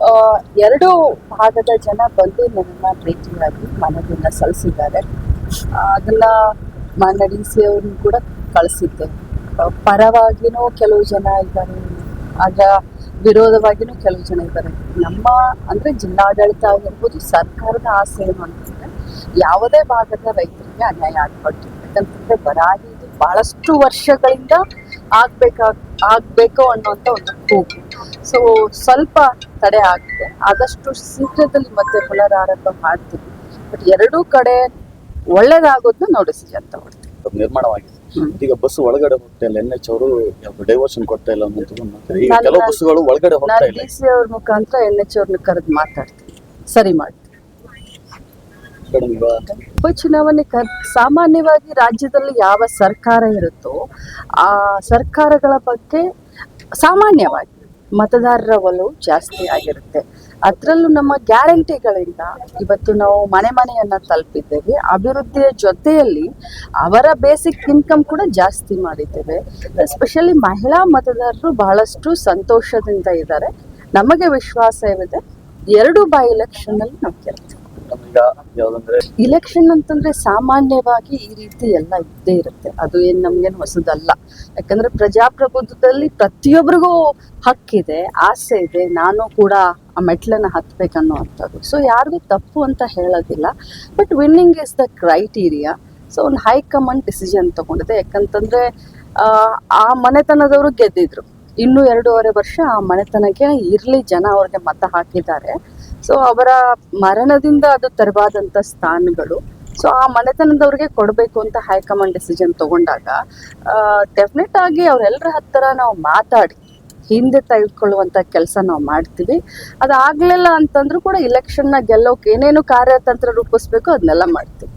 ಆ, ಎರಡು ಭಾಗದ ಜನ ಬಂದು ನನ್ನನ್ನ ಭೇಟಿಯಾಗಿ ಮನವಿಯನ್ನ ಸಲ್ಲಿಸಿದ್ದಾರೆ. ಅದನ್ನ ಮಾನ್ಯ ಡಿ ಸಿ ಅವ್ರನ್ನ ಕೂಡ ಕಳಿಸಿದ್ದೆ. ಪರವಾಗಿನೂ ಕೆಲವು ಜನ ಇದ್ದಾರೆ, ಅದರ ವಿರೋಧವಾಗಿನೂ ಕೆಲವು ಜನ ಇದ್ದಾರೆ. ನಮ್ಮ ಅಂದ್ರೆ ಜಿಲ್ಲಾಡಳಿತ ಆಗಿರ್ಬೋದು, ಸರ್ಕಾರದ ಆಸೆ ಏನು ಅಂತಂದ್ರೆ ಯಾವುದೇ ಭಾಗದ ರೈತರಿಗೆ ಅನ್ಯಾಯ ಆಗ್ಬಾರ್ದು. ಯಾಕಂತಂದ್ರೆ ಬರಾಗಿ ಇದು ಬಹಳಷ್ಟು ವರ್ಷಗಳಿಂದ ಆಗ್ಬೇಕು ಅನ್ನುವಂಥ ಒಂದು ಕೂಗು. ಸೊ ಸ್ವಲ್ಪ ತಡೆ ಆಗಿದೆ, ಆದಷ್ಟು ಶೀಘ್ರದಲ್ಲಿ ಮತ್ತೆ ಪುನರಾರಂಭ ಮಾಡ್ತೀವಿ. ಬಟ್ ಎರಡೂ ಕಡೆ ಒಳ್ಳೇದಾಗೋದನ್ನ ನೋಡಿಸಿ ಅಂತ ಹೊಡ್ತೀವಿ. ನಿರ್ಮಾಣವಾಗಿದೆ. ಈಗ ಬಸ್ ಒಳಗಡೆ ಹೋಗ್ತಾ ಇಲ್ಲ, NH ಅವರು ಡೈವರ್ಷನ್ ಕೊಡ್ತಾ ಇಲ್ಲ ಅನ್ನೋದು ಈಗ ಕೆಲವು ಬಸ್ಸುಗಳು ಒಳಗಡೆ ಹೋಗ್ತಾ ಇಲ್ಲ. DC ಅವ್ರ ಮುಖಾಂತರ NH ಅವ್ರನ್ನ ಕರೆದು ಮಾತಾಡ್ತೀವಿ, ಸರಿ ಮಾಡ್ತೀವಿ. ಉಪಚುನಾವಣೆ ಸಾಮಾನ್ಯವಾಗಿ ರಾಜ್ಯದಲ್ಲಿ ಯಾವ ಸರ್ಕಾರ ಇರುತ್ತೋ ಆ ಸರ್ಕಾರಗಳ ಬಗ್ಗೆ ಸಾಮಾನ್ಯವಾಗಿ ಮತದಾರರ ಒಲವು ಜಾಸ್ತಿ ಆಗಿರುತ್ತೆ. ಅದರಲ್ಲೂ ನಮ್ಮ ಗ್ಯಾರಂಟಿಗಳಿಂದ ಇವತ್ತು ನಾವು ಮನೆಯನ್ನ ತಲುಪಿದ್ದೇವೆ. ಅಭಿವೃದ್ಧಿಯ ಜೊತೆಯಲ್ಲಿ ಅವರ ಬೇಸಿಕ್ ಇನ್ಕಮ್ ಕೂಡ ಜಾಸ್ತಿ ಮಾಡಿದ್ದೇವೆ. ಎಸ್ಪೆಷಲಿ ಮಹಿಳಾ ಮತದಾರರು ಬಹಳಷ್ಟು ಸಂತೋಷದಿಂದ ಇದ್ದಾರೆ. ನಮಗೆ ವಿಶ್ವಾಸವಿದೆ, ಎರಡು ಬೈ ಎಲೆಕ್ಷನ್ ಅಲ್ಲಿ ನಾವು ಗೆಲ್ತೀವಿ. ಇಲೆಕ್ಷನ್ ಅಂತಂದ್ರೆ ಸಾಮಾನ್ಯವಾಗಿ ಈ ರೀತಿ ಎಲ್ಲ ಇದ್ದೇ ಇರುತ್ತೆ, ಅದು ಏನ್ ನಮ್ಗೇನು ಹೊಸದಲ್ಲ. ಯಾಕಂದ್ರೆ ಪ್ರಜಾಪ್ರಭುತ್ವದಲ್ಲಿ ಪ್ರತಿಯೊಬ್ಬರಿಗೂ ಹಕ್ಕಿದೆ, ಆಸೆ ಇದೆ, ನಾನು ಕೂಡ ಆ ಮೆಟ್ಲನ್ನ ಹತ್ಬೇಕನ್ನುವಂಥದ್ದು. ಸೊ ಯಾರಿಗೂ ತಪ್ಪು ಅಂತ ಹೇಳೋದಿಲ್ಲ, but winning is the criteria. So ಒಂದು ಹೈಕಮಾಂಡ್ ಡಿಸಿಷನ್ ತಗೊಂಡಿದೆ. ಯಾಕಂತಂದ್ರೆ ಆ ಮನೆತನದವರು ಗೆದ್ದಿದ್ರು, ಇನ್ನೂ 2.5 ವರ್ಷ ಆ ಮನೆತನಕ್ಕೆ ಇರ್ಲಿ, ಜನ ಅವ್ರಿಗೆ ಮತ ಹಾಕಿದ್ದಾರೆ. ಸೊ ಅವರ ಮರಣದಿಂದ ಅದು ತೆರವಾದಂಥ ಸ್ಥಾನಗಳು. ಸೊ ಆ ಮನೆತನದವ್ರಿಗೆ ಕೊಡಬೇಕು ಅಂತ ಹೈಕಮಾಂಡ್ ಡಿಸಿಷನ್ ತಗೊಂಡಾಗ ಡೆಫಿನೆಟ್ ಆಗಿ ಅವರೆಲ್ಲರ ಹತ್ತಿರ ನಾವು ಮಾತಾಡಿ ಹಿಂದೆ ತೆಗೆದುಕೊಳ್ಳುವಂಥ ಕೆಲಸ ನಾವು ಮಾಡ್ತೀವಿ. ಅದಾಗಲಿಲ್ಲ ಅಂತಂದ್ರೂ ಕೂಡ ಇಲೆಕ್ಷನ್ನ ಗೆಲ್ಲೋಕೆ ಏನೇನು ಕಾರ್ಯತಂತ್ರ ರೂಪಿಸ್ಬೇಕು ಅದನ್ನೆಲ್ಲ ಮಾಡ್ತೀವಿ.